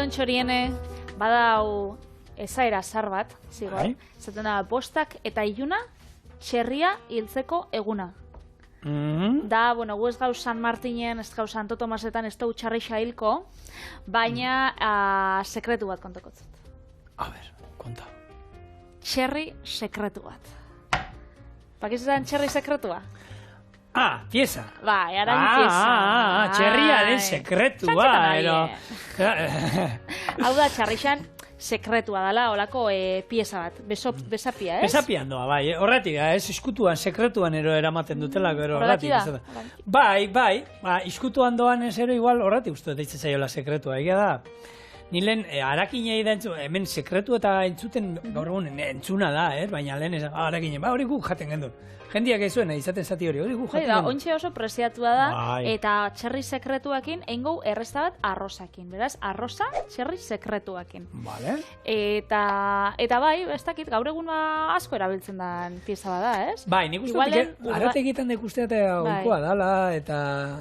Oton txoriene, badau ezaera zar bat, zigor. Zaten da, 5 eta iluna, txerria hiltzeko eguna. Da, bueno, gu ez gauz San Martinen, ez gauz Santo Tomasetan, ez da utxarrixa hilko, baina sekretu bat kontakotzut. A ber, konta. Txerri sekretu bat. Pakizetan txerri sekretua? Pieza. Bai, arain pieza. Txerriaren sekretua. Hau da, txarrixan sekretua dela, holako pieza bat, besapia, ez? Besapian doa, bai, horretik, ez iskutuan, sekretuan ero eramaten dutela, horretik. Bai, iskutuan doan ez ero igual horretik uste deitzen zaiola sekretua, egia da. Nilen, harakinei da hemen sekretu eta entzuten gaur egun entzuna da, baina lehen harakine, hori guk jaten gendun. Jendiak ez zuen, izaten zati hori guk jaten gendun. Ontxe oso preziatua da, eta txerri sekretuakin engau errezta bat arrozakin. Beraz, arroza txerri sekretuakin. Vale. Eta bai, ez dakit, gaur egun asko erabiltzen den pieza bada, ez? Bai, nik uste arategitan dekustea eta oikoa dala, eta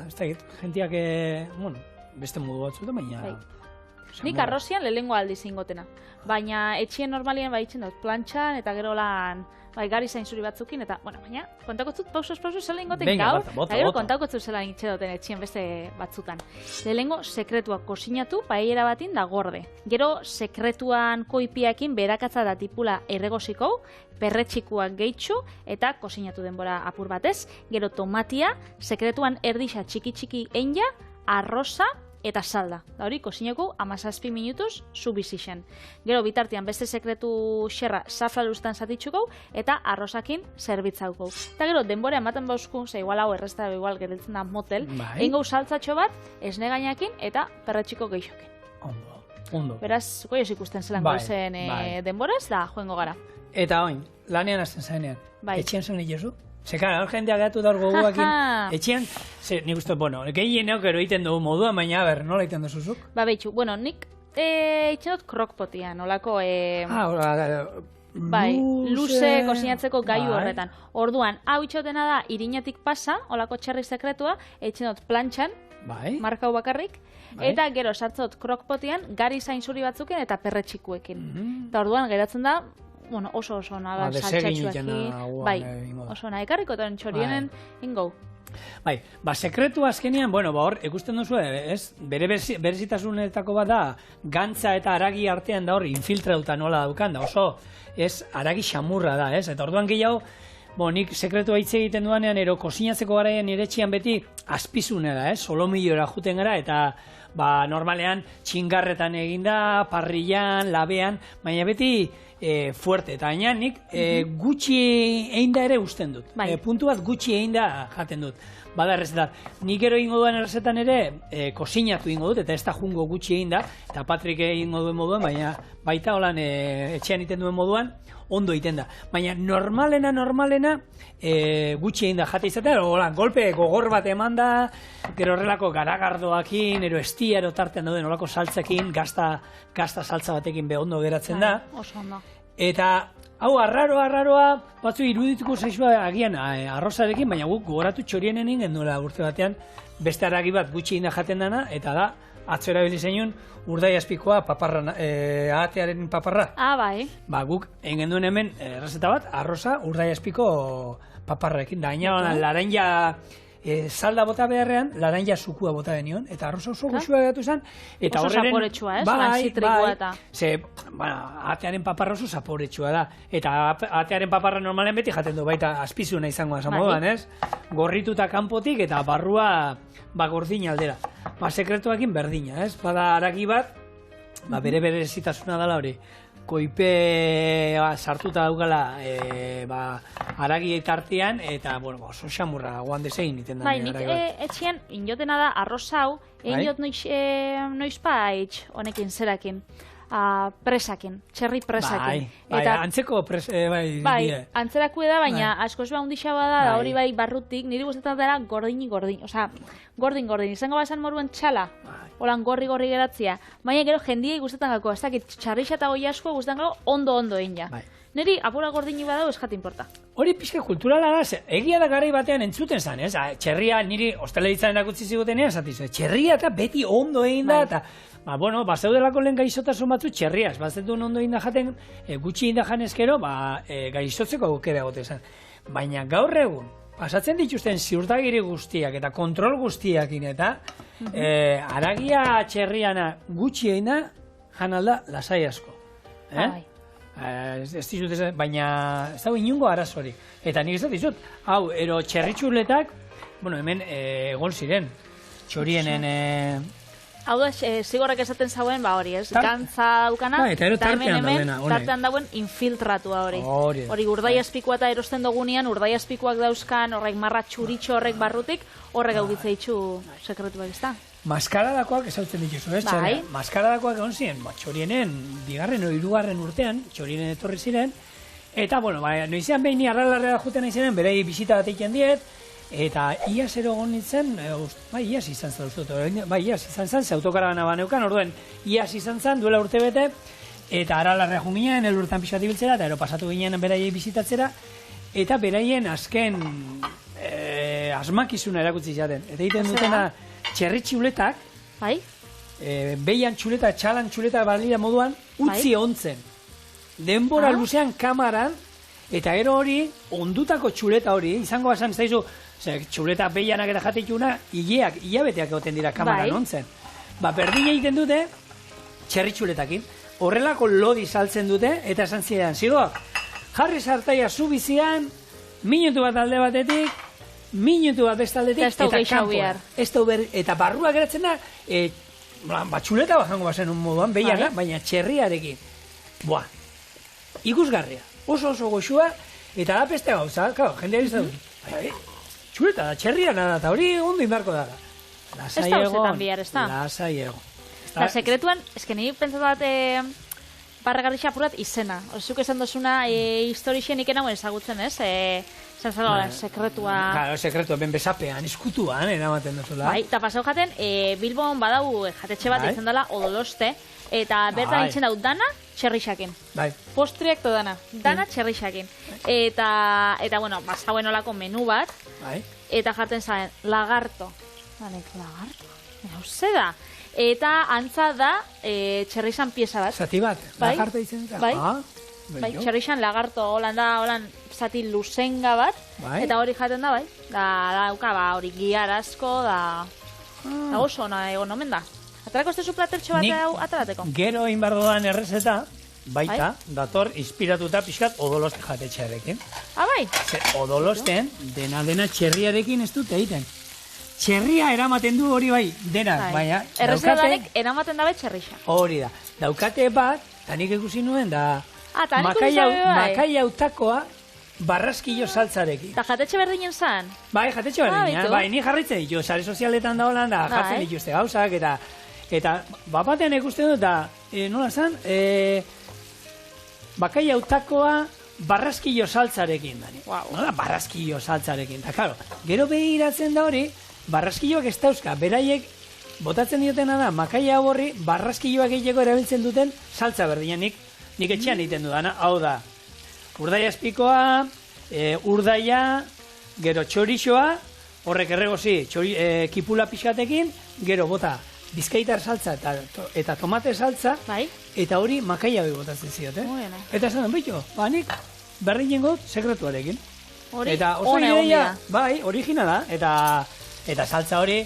ez dakit, jendiak, beste modu batzuta, baina... Nik arrozian lehengo aldiz ingotena. Baina etxien normalien baitzen dut plantxan eta gero lan gari zainzuri batzukin eta, baina kontakotzut pausuz zela ingoten gaur, eta gero kontakotzut zela ingitxe duten etxien beste batzutan. Lehengo sekretuak kosinatu paella batin da gorde. Gero sekretuan koipiakin berakatza da tipula erregoziko, perretxikuak gehitxu eta kosinatu denbora apur batez. Gero tomatia, sekretuan erdisa txiki einja, arroza, eta salda. Da hori, kosineko 17 minutuz zubizixen. Gero bitartian beste sekretu xerra safralustan zatitxuko eta arrozakin zerbitzauko. Eta gero, denbora ematen bauzku, igual hau errezta igual geratzen da motel, engau saltzatxo bat, esne gainakin eta perretxiko gehixokin. Ondo. Beraz, goioz ikusten zelan goizen denboraz, da joengo gara. Eta oin, lanean azten zaenean, etxean zen egizu? Zekara, hor jendea gatu daur goguakin, etxean, nik uste, gehieneok ero iten dugu modua, baina, nola iten duzuzuk? Behitxu, nik itxen dut krokpotian, olako... luze kosinatzeko gaiu horretan. Orduan, hau itxotena da, irinatik pasa, olako txerri sekretua, itxen dut plantxan, markau bakarrik, eta gero sartzot krokpotian, gari zainzuri batzuken eta perretxikuekin. Eta orduan, geratzen da, oso naga saltxatxuekin, oso nahi ekarriko eta txorienen ingau. Sekretu azkenean, hor, ikusten duzu, bere berezitasunetako bat da, gantza eta haragi artean da hor, infiltrauta nola daukan, da oso, haragi xamurra da, eta orduan gehiago, nik sekretua hitz egiten duanean, kosinatzeko garaian nire etxean beti, azpizune da, solomillora juten gara, eta normalean txingarretan eginda, parrillan, labean, baina beti, fuerte, eta baina nik gutxi egin da ere usten dut. Puntu bat gutxi egin da jaten dut. Bada errezetan. Nik ero ingo duen errezetan ere kosinatu ingo dut, eta ez da jungo gutxi egin da, eta Patrik ingo duen moduan, baina baita holan etxean iten duen moduan, ondo egiten da. Baina normalena gutxi egin da jate izatea, holan golpe gogor bat eman da, gero horrelako garagardoakin, ero estia, ero tartean dauden horrelako saltzekin, gazta saltza batekin behondo geratzen da. Oso ondo. Eta hau arraroa, batzu irudituko zaizua agian arrozarekin, baina guk gogoratu txorienen ingen duela urte batean, beste haragi bat gutxi egin da jaten dana, eta da, atzo erabili zenun, urdai azpikoa ahatearen paparra. Bai. Guk egin duen hemen errezeta bat, arroza urdai azpiko paparraekin. Da, hain laranja salda bota beharrean, laranja zukua bota denion, eta arroza oso goxua gatu zen. Oso zaporetsua, zitrikoa eta... Ahatearen paparra oso zaporetsua da. Eta ahatearen paparra normalen beti jaten du, baita azpizuna izango da, moduan, ez? Gorrituta kanpotik eta barrua gordina aldera. Sekretuakin berdina, ez? Bada haragi bat, bere berezitasuna dela hori. Koipe sartuta daukala haragi tartean, eta oso xamurra guan desein iten da. Nik etxean, injotena da, arroz hau, injot noiz paitx honekin zerakin. Presakin, txerri presakin. Antzeko antzerako da, baina asko ez hundixa bada, da hori barrutik, niri guztetan dara gordin, oza, gordin, izango bazan moruen txala, holan gorri geratzea, baina gero jendiei guztetan gako, ez dakit, txarrixa eta goi asko guztetan gako ondo egin ja. Neri apura gordini badau ez jati importa. Hori pixka kulturala da, egia da garai batean entzuten zan, ez? Txerria niri ostaleritzaren erakutsi zigutenean, txerria eta beti ondo egin da, eta zeudelako lehen gaixotasun batzu txerriaz, bazetuen ondo egin da jaten, gutxi egin da janezkero, gaixotzeko aukera egote zen. Baina gaur egun, pasatzen dituzten ziurtagiri guztiak eta kontrol guztiakin eta haragia txerriana gutxi egin da, janalda lasai asko. Ez dizut, baina ez dago inungo arazorik. Eta nik ez da dizut, hau, ero txerritxurletak, hemen egon ziren, txorienen... Hau da, zigorrek esaten zauen, hori ez, gantza daukana, eta hemen tartean dauen infiltratua hori. Hori urdai azpikoa eta erosten dugunean, urdai azpikoak dauzkan, horrek marra txuritxo horrek barrutik, horrek augitza itxu sekretuak ez da. Maskaradakoak ezautzen dituzu, ez? Bai. Maskaradakoak egon ziren, txorienen, bigarren o hirugarren urtean, txorienen etorri ziren, eta, noizean behin ni arralarrea juten nahi ziren, berei bisita bat egiten diet, eta iaz ero egon nintzen, iaz izan zen, iaz izan zen, ze autokarabana baneukan, orduen, iaz izan zen, duela urte bete, eta arralarrea jun ginen, elurtan pixat ibiltzera, eta ero pasatu ginen beraiei bisitatzera, eta beraien azken asmakizuna erakutsi zaten. Eta egiten dutena, txerri txuletak, behian txuleta, txalan txuleta balira moduan, utzi ontzen. Denbora luzean kamaran, eta gero hori, ondutako txuleta hori, izango basan, ez daizu, txuleta behianak eta jatetxuna, hilabeteak egoten dira kamaran ontzen. Berdin egiten dute, txerri txuletakin. Horrelako lodi saltzen dute, eta esan zidan, zidoak, jarri sartaia zu bizian, minutu bat alde batetik, minutu bat bestaldetik, eta kanpoan. Eta barrua geratzen da, txuleta bajango bazen un moduan, behiana, baina txerriarekin. Ikusgarria. Oso goxua, eta da peste gauza, jendea izan dut. Txuleta da, txerriana da, eta hori ondo inbarko da. Lasai egon. Lasai egon. Eta sekretuan, ezken nire pentsatu bat barragarrixa apurat izena. Zuk esan dozuna historixen ikena ezagutzen, ez? Sekretua... Claro, sekretua, ben besapean, izkutuan, eramaten duzula. Bai, eta pasau jaten, Bilbon badau jatetxe bat izan dela Odoloste, eta bertan itzen dau dana txerrixakin. Postriak to dana txerrixakin. Eta bazauen olako menu bat, eta jaten zaen, lagarto. Lagarto? Hauze da. Eta antza da txerrixan pieza bat. Zati bat, lagarto izen da. Bai, txerrixan lagarto, holan zati luzenga bat, eta hori jaten da, dauka, hori giar asko, da oso egon omen da. Atarako ez tezu platertxo bat atarateko? Gero inbardoan errezeta, baita, dator, inspiratuta pixkat odoloste jatetxearekin. Bai? Odolosten, dena txerriarekin ez dute egiten. Txerria eramaten du hori bai, denak, baina... Errezetanek eramaten dabe txerrixa. Hori da. Daukate bat, tanik ikusi nuen, da... Makai hautakoa barraskillo saltzarekin. Eta jatetxe berdinen zan? Bai, jatetxe berdinen. Bai, ni jarritzen ditu, sare sozialetan da holan, da jartzen dituzte gauzak, eta bapatean ikusten dut, da, nola zan, bakai hautakoa barraskillo saltzarekin. Nola barraskillo saltzarekin. Eta, karo, gero behiratzen da hori, barraskilloak ez dauzka, beraiek botatzen diotena da, makai hau horri barraskilloak egiteko erabiltzen duten saltza berdinenik. Nik etxean egiten dudana, hau da, urdai azpikoa, urdaia, gero txorixoa, horrek erregozi, kipula pixatekin, gero bota bizkaitar saltza eta tomate saltza, eta hori makaia behi botatzen ziote. Eta esan bitu, nik berdinen gut sekretuarekin. Eta oso ideia, bai, originala, eta saltza hori,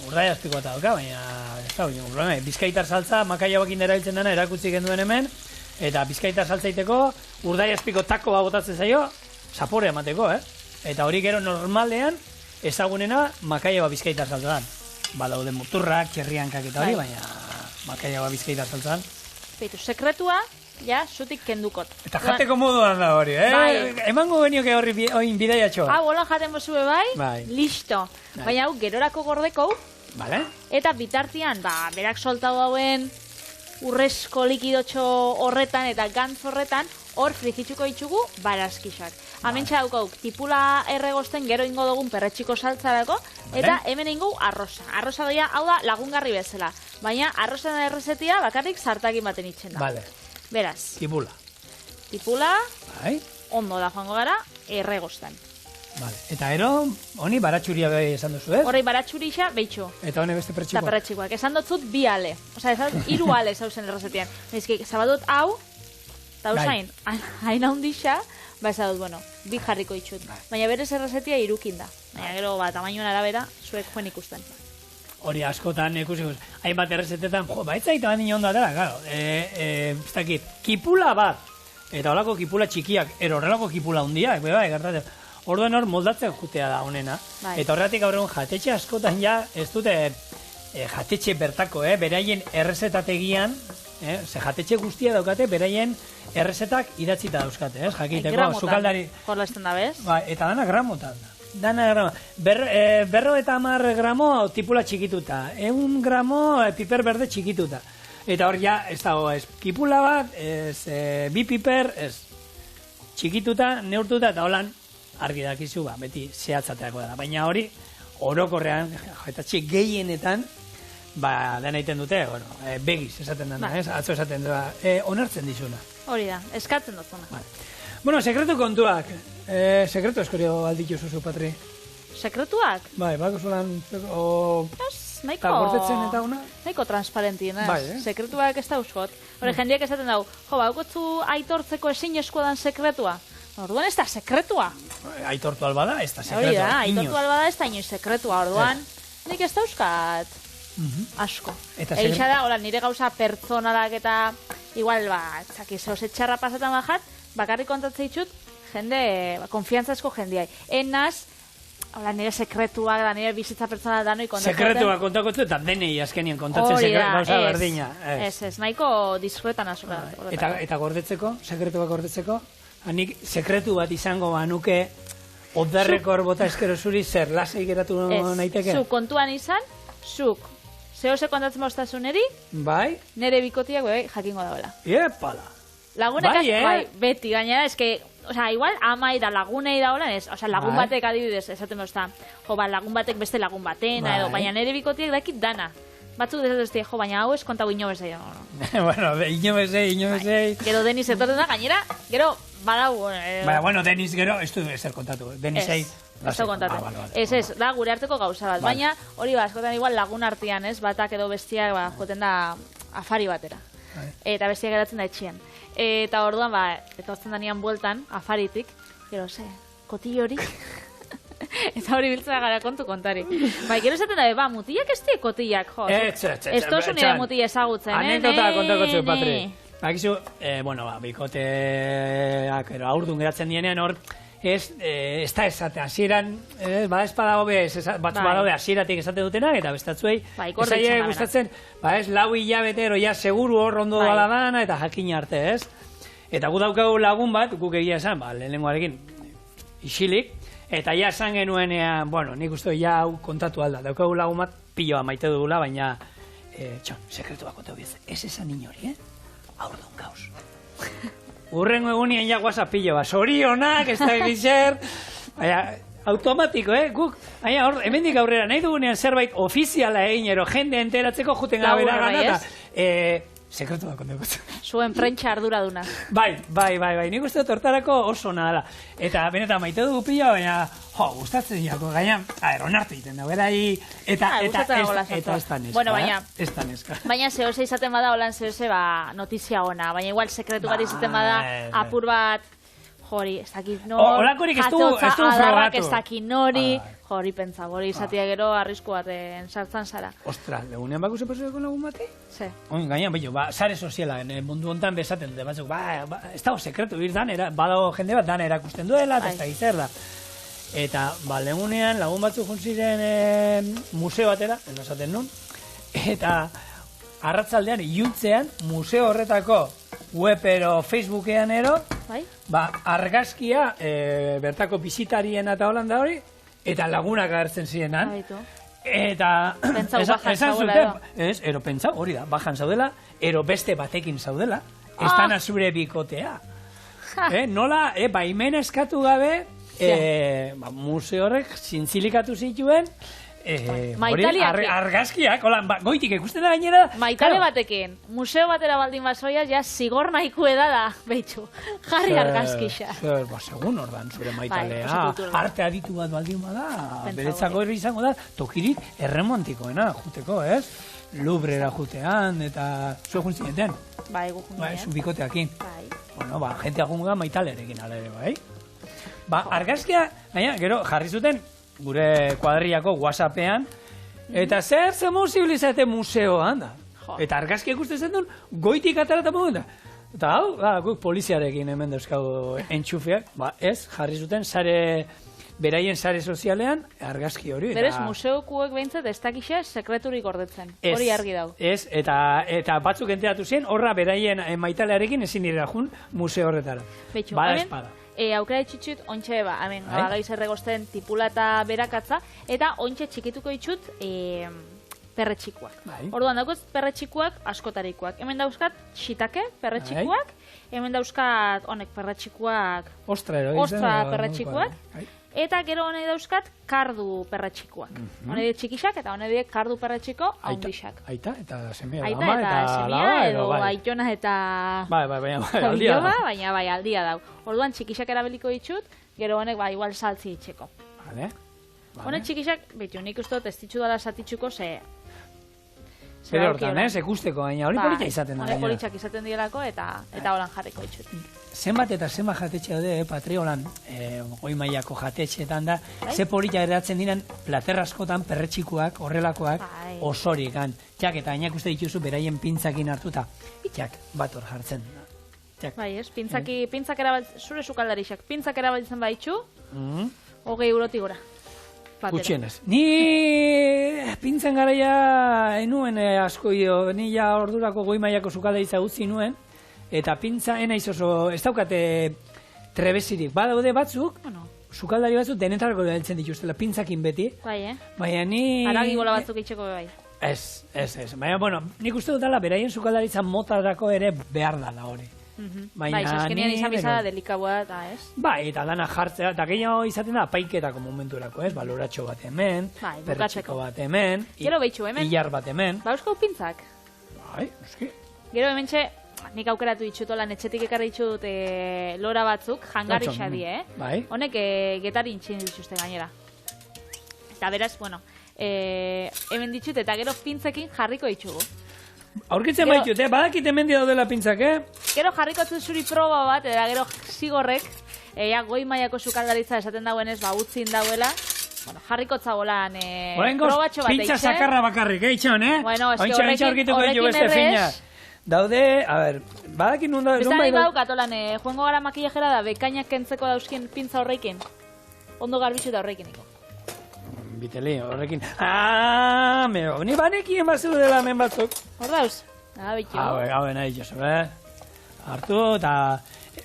urdai azpikoa eta doka, baina ez da, bizkaitar saltza, makaia bakin erabiltzen dena erakutsi genduen hemen, eta bizkaitar saltzaiteko, urdai azpiko tako bat botatzen zaio, zapore emateko, Eta hori gero normalean, ezagunena makaia bat bizkaitar saltzan. Daude muturrak, txerriankak eta hori, baina makaia bat bizkaitar saltzan. Beitu, sekretua, ja, zutik kendukot. Eta jateko moduan da hori, Emango genioke horri oin bidaia txoa. Hola jaten bozue bai, listo. Baina hau, gerorako gordeko, eta bitartian, berak soltau hauen urrezko likidotxo horretan eta gantz horretan, hor frizitzuko ditugu barazkisak. Hementsa daukauk, tipula erregosten gero ingo dugun perretxiko saltzarako, eta hemen ingo arroza. Arroza doia, hau da lagungarri bezala. Baina arrozan errezetia bakarrik sartakin baten itxen da. Vale. Beraz. Tipula. tipula, Bai. ondo da joango gara, erregostan. Vale. Eta ero, honi baratxuria bai esan duzu, ez? Horrei baratxurixa, behitxo. Eta honi beste pertsikoak. Eta perretxikoak. Esan dutzut 2 ale. Osa, esan dut 3 ale zauzen errezetian. Ezki, zabadut hau, eta usain, hain handixa, esan dut, bueno, 2 jarriko itxut. Baina berez errezetia 3 da. Baina gero, tamainoan arabera, zuek joen ikusten. Hori askotan ikusi, hainbat errezetetan, ez zaita bat nino ondo atera, claro. Ez dakit, kipula bat, eta horako kipula txikiak, horrelako kipula hundiak, bai, gertatzen. Orduan hor moldatzen jutea da honena. Eta horretik gaur egun jatetxe askotan ja, ez dute jatetxe bertako, beraien errezetategian, ze jatetxe guztia daukate, beraien errezetak idatzita dauzkate, jakiteko, sukaldari. Horlazten da, bez? Ba, eta dana gramotan da. Dana gramo. 50 gramo tipula txikituta, 100 gramo piper berde txikituta. Eta hor ja, ez dago, ez kipula bat, ez 2 piper, ez txikituta, neurtuta, eta holan, argi dakizu, beti zehatzateako da. Baina hori, orokorrean, jatetxe gehienetan, dena egiten dute, begiz esaten dena, atzo esaten dela, onartzen dizuna. Hori da, eskatzen duzuna. Bueno, sekretu kontuak. Sekretu eskorio alditu zuzu, Patri. Sekretuak? Bai, bako zulan, nahiko... gordetzen eta una? Nahiko transparentien, sekretuak ez da uskot. Hore, jendiak esaten dago, baukotzu aitortzeko ezin eskodan sekretua. Orduan ez da sekretua. Aitortu albada, ez da sekretua. Hori da, aitortu albada ez da inoiz sekretua. Orduan, nik ez da euskat asko. Eixa da, nire gauza pertsonalak eta igual, zeo txarra pasatan bajat, bakarrik kontatzen ditut, jende, konfiantzazko jendiai. Enaz, nire sekretuak, nire bizitza pertsonal da noi kontatzen. Sekretua kontakotzu eta denei azkenien kontatzen gauza berdina. Ez, nahiko diskretan azuka. Eta gordetzeko, sekretuak gordetzeko? Hanik sekretu bat izango banuke odarrekor bota eskero zuri zer lasai geratu naiteke? Zuk kontuan izan, zuk zehose kontatzen bostazuneri, bai? Nere bikotiak jakingo dagoela. Iepala! Lagunek beti gainera, eske, igual amai da lagunei dagoela, lagun batek adibidez, esaten bostan, lagun batek beste lagun batena, edo, baina nere bikotiak dakit dana. Batzuk dezatzen, baina hau ez kontago inobezei. Bueno, inobezei. Gero Denis etorten da, gainera, gero badau... Bueno, Denis gero, ez du ezer kontatu. Denisei... Ez du kontatu. Ez, da gure arteko gauza bat. Baina, hori askotan igual lagun artean, batak edo bestiak joten da afari batera. Eta bestiak geratzen da etxian. Eta orduan, eta ozten danian bueltan, afaritik, gero, kotillo hori... Eta hori biltzea gara kontu kontari. Gero esaten da, mutillak ez die kotillak, jo. Ez tozu nire mutilla ezagutzen, Anekdota kontako Patri. Bakizu, bikoteak aurdun geratzen dienean hor, ez da esate, hasieran, espada hobe, batzu badaude hasieratik esate dutenak, eta bestatzuei, esaie gustatzen, ez lau hilabetero, ja seguru hor ondo dala dana, eta jakin arte, ez? Eta gu daukagu lagun bat, guk egia esan, lehenengoarekin, isilik, eta ja esan genuenean, nik uste ja hau kontatu alda, daukagu lagun bat piloa maite dugula, baina, sekretua kontatu biz, ez esan inori, aurdun gauz. Urrengo egunien ja guaza piloa, sorionak, ez da egizer, baina, automatiko, guk, baina hor, hemendik aurrera, nahi dugunean zerbait ofiziala egin, jende enteratzeko juten gabera ganata, sekretu da konteko. Zuen prentsa arduraduna. Bai, nik uste tortarako oso nadala. Eta benetan maite dugu pila, baina, gustatzen jako, gaina, onartu egiten da, berai, eta ez da neska. Bueno, baina, ez da neska. Baina zehose izaten bada, holan zehose, notizia ona, baina igual sekretu bat izaten bada, apur bat, jori, ez dakit nor, jatotza adarrak ez dakit nori, jori pentsa, hori izatia gero arrisku baten sartzen zara. Ostra, legunean bako zepazueko lagun bati? Ze. Oin, gainean, sare soziala, mundu hontan bezaten dute batzuk, ez dago sekretu, badago jende bat dana erakusten duela, eta ez da gizer da. Eta, legunean, lagun batzuk juntziren museo batera, esaten nun, eta arratzaldean, iluntzean, museo horretako webero, Facebookean ero, argazkia bertako bizitarien eta holanda hori, eta lagunak agertzen zirenan. Eta esan zuten, pentsau, hori da, bajan zaudela, beste batekin zaudela, ez dana zure bikotea. Nola, baimena eskatu gabe, museo horrek zintzilikatu zituen, Argazkiak, goitik ikusten da gainera. Maitale batekin, museo batera baldin basoia, ja zigor nahiko da, behitxu, jarri argazkixa. Segun ordan, zure maitalea, arte aditu bat baldin bada, beretzako izango da, tokirik erremontikoena, juteko, ez? Lubrera jutean, eta zue juntzineten. Bai, gu juntzien. Zu bikoteakin. Bueno, jentea gunga maitalerekin ala ere, bai? Argazkia, gaina, gero, jarri zuten, gure kuadriako WhatsAppean, eta zer posibilizate museoan da. Eta argazkiak uste zen duen, goitik atarata modu da. Eta hau, guk poliziarekin hemen dauzkagu entxufeak, ez, jarri zuten, beraien sare sozialean, argazki hori. Berez, museokuek behintzat ez dakixe sekreturik gordetzen, hori argi dau. Ez, eta batzuk enteratu zen, horra beraien maitalearekin ezin dira jun museo horretara. Betxo, hemen, aukera ditxut, ontxe hemen, gaiz erregosten tipula eta berakatza, eta ontxe txikituko ditxut perretxikuak. Orduan daukuz, perretxikuak askotarikoak. Hemen dauzkat, xitake perretxikuak, hemen dauzkat, honek perretxikuak, ostra perretxikuak, eta gero honek dauzkat, kardu perretxikuak. Honek txikixak eta honek kardu perretxiko haundixak. Aita eta semea, ama eta semea, edo aitona eta baina bai, aldia dau. Orduan txikixak erabiliko ditut, gero honek igual saltzi itxeko. Honek txikixak, betu, nik uste dut ez ditut dala satitxuko, Pero hortan, ekusteko, baina hori politxa izaten da. Hori politxak izaten dielako eta holan jarriko ditut. Zenbat eta zenbat jatetxe daude, Patriolan, goi mailako jatetxeetan da, ze politxa eratzen diren plater askotan perretxikuak, horrelakoak, osorikan. Jak, eta hainak uste dituzu beraien pintzakin hartuta, jak, bat hor jartzen. Bai, ez, pintzak erabaltzen, zure sukaldarixak, pintzak erabaltzen baitxu, 20 eurotik gora. Gutxienez. Ni pintzen garaia enuen asko ni ja ordurako goi mailako sukaldaritza utzi nuen, eta pintza enaiz oso, ez daukate trebesirik. Badaude batzuk, sukaldari batzuk denetarako heltzen dituztela, pintzakin beti. Baina ni... Aragi gola batzuk itxeko bai. Ez. Baina, bueno, nik uste dutala beraien sukaldaritza motarako ere behar dala hori. Bai, azkenean izan bizara delikabua eta ez? Bai, eta dana jartzea, eta gehiago izaten da paiketako momenturako, ez? Baloratxo bat hemen, perretxiko bat hemen, hilar bat hemen. Ba, euskau pintzak? Bai, euski. Gero hemen nik aukeratu ditxutola, netxetik ekarri ditxut lora batzuk, jangarri xadi, honek getari intxin dituzte gainera. Eta beraz, bueno, hemen ditxut eta gero pintzekin jarriko ditxugu. Aurkitzen baitut, badakit hemen daudela pintzak, Gero jarriko zuri proba bat, eta gero zigorrek, goi mailako sukaldaritza esaten dauenez, utzin dauela, jarriko zagolan probatxo bat eixe. Pintza sakarra bakarrik, itxon, Bueno, eski horrekin errez. Daude, a ber, badakit nun da... Besta nahi bauk, atolan, joango gara makillajera da, bekainak kentzeko dauzkien pintza horrekin. Ondo garbitxu da horrekin, iko. Biteli, horrekin. Ni banekien bazelu dela hemen batzuk. Hor dauz? Hau nahi jozu, Hartu eta...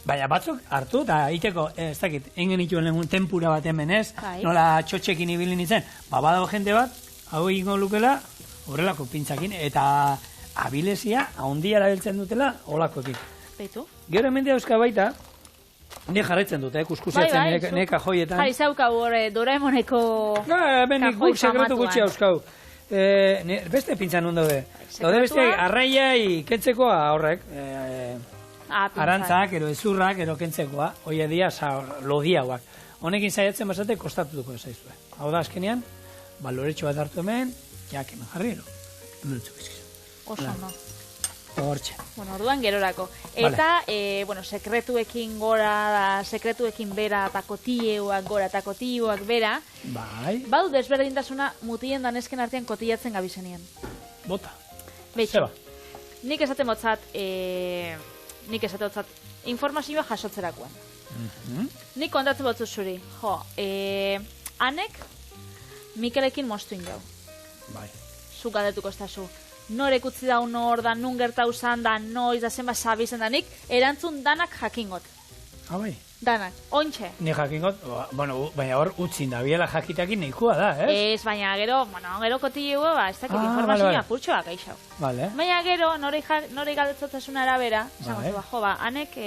Baina batzuk hartu eta iteko, ez dakit, engen ituen lehenun tempura bat hemen ez, nola txotxekin ibilin izen. Badago jende bat, hau egingo lukela, horrelako pintzakin, eta abilezia, ahondia erabiltzen dutela, holakotik. Beitu? Gero hemen dauzka baita, ni jarraitzen dute, kuskusiatzen neka joietan. Jari zaukau horre, Doraemoneko kajoi sekretu gutxi hauskau. Beste pintzan nun daude. Daude beste arraiai kentzekoa horrek. Arantzak, ero ezurrak, ero kentzekoa. Hoia dia, lodiauak. Honekin zaiatzen basate, kostatutuko ezaizue. Hau da, azkenean, baloretxo bat hartu hemen, jak hemen jarri, hemen utzuk izkizu. Oso, no. Hortxe. Bueno, orduan gerorako. Eta, sekretuekin gora, sekretuekin bera, eta kotilleuak gora, eta kotilleuak bera. Bai. Badu desberdintasuna mutien danesken artean kotillatzen gabizenien. Bota. Zeba. Nik esaten motzat, informazioa jasotzerakoan. Nik kontatzen botzu zuri. Anek, Mikelekin moztuin jau. Bai. Zuk galdetuko ez da zu. Norek utzi daun hor da, nun gertau zan da, noiz da, zenba sabizen da, nik erantzun danak jakingot. Bai. Danak, ontxe. Ni jakingot, baina hor utzin da, biela jakitakin nahikoa da, ez? Ez, baina gero kotileu, ez dakit informazioa purtsoak aixau. Vale. Baina gero, norei galdetzotasuna arabera, anek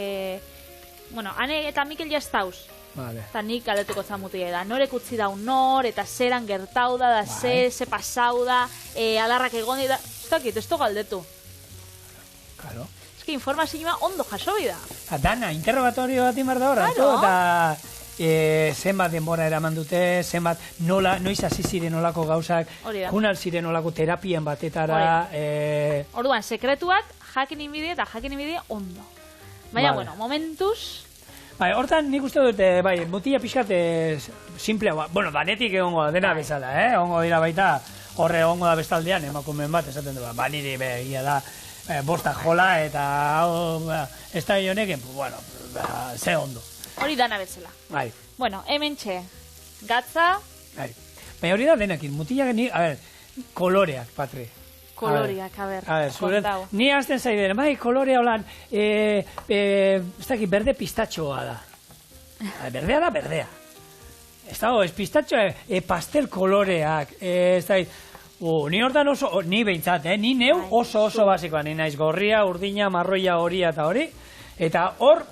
eta Mikel jaztauz, Vale. Eta nik galdetuko zamutia da. Norek utzi dau nor, eta zeran gertau da, ze pasau da, adarrak egon da. Ez to galdetu. Claro. Ez que informazioa ondo jaso bida. Dana, interrogatorio bat imar da horra. Claro. Eta zenbat denbora eraman dute, zenbat noiz hasi ziren olako gauzak, junal ziren olako terapien batetara. Orduan, sekretuak jakin inbide eta jakin inbide ondo. Baina, bueno, momentuz... Bai, hortan nik uste dut, bai, mutila pixkat simplea, bueno, danetik egongo da, dena bezala, egongo dira baita, horre egongo da bestaldean, emakumen bat, esaten du, niri begia da, bostak jola, eta hau, ez da honekin, bueno, ze ondo. Hori dana bezala. Bai. Bueno, hemen txe, gatza... Bai, baina hori da denekin, mutilak ni, a ber, koloreak, Patri. Koloriak, a ber, kontau. Ni azten zaiden, bai, kolorea holan, ez dakit, berde pistatxoa da. Berdea da, berdea. Ez dago, ez pistatxoa, pastel koloreak, ez dakit. Ni hortan oso, ni behintzat, ni neu oso basikoa, ni naiz gorria, urdina, marroia, horia eta hori. Eta hor,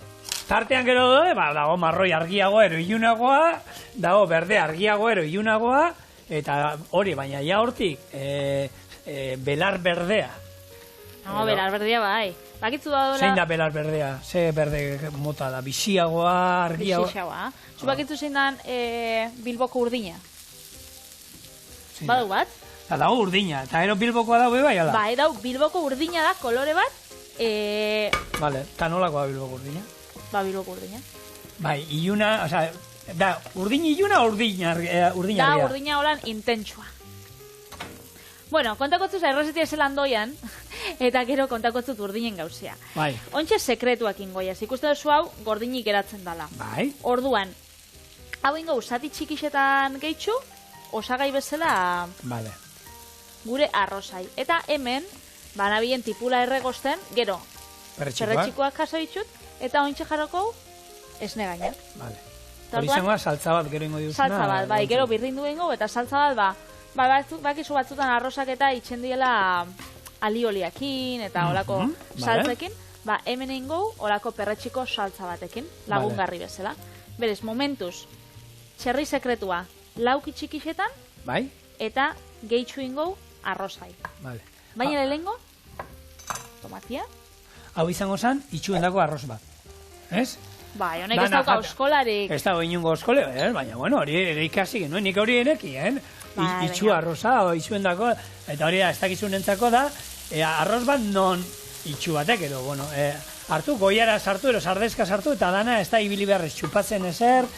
tartean gero dode, dago marroi argiago ero ilunagoa, dago berde argiago ero ilunagoa, eta hori, baina ja hortik, belar berdea. No, belar berdea bai. Bakitzu da dola... Zein da belar berdea? Ze berde mota da? Biziagoa, argiagoa? Biziagoa. Zu bakitzu zein dan Bilboko urdina? Badu bat? Dago urdina. Eta ero Bilbokoa dago bai, ala? Bai, dago Bilboko urdina da, kolore bat. Vale, eta nolako da Bilboko urdina? Ba, Bilboko urdina. Bai, iluna, oza, da, urdin iluna o urdina argia? Da, urdina holan intentsua. Bueno, kontakotzuz errozetia zelan doian, eta gero kontakotzut urdinen gauzia. Bai. Ontxe sekretuak ingoiaz, ikusten duzu hau gordinik geratzen dala. Bai. Orduan, hau ingo usati txikixetan gehitxu, osagai bezala vale. Gure arrozai. Eta hemen, banabilen tipula erregosten, gero, perretxikoak jaso ditut, eta ontxe jarroko esne gaina. Vale. Hori zengoa, saltza bat gero ingo diuzuna. Saltza bat, bai, gero birrindu ingo, eta saltza bat, bakizu batzutan arrozak eta itxen diela alioliakin eta olako saltzekin, hemen ingo olako perretxiko saltza batekin, lagungarri bezala. Berez, momentuz, txerri sekretua lauki txikixetan, eta gehitxu ingo arrozai. Baina lehengo, tomatia. Hau izango zen, itxuendako arroz bat. Ez? Bai, honek ez dauka oskolarik. Ez dago inungo oskole, baina, bueno, hori ere ikasi genuen, nik hori erekien. Itxu arroza, itxuendako, eta hori da, ez dakizunentzako da, arroz bat non itxu batek, edo, bueno, hartu, goiara sartu, ero sardezka sartu, eta dana ez da ibili beharrez txupatzen ezer,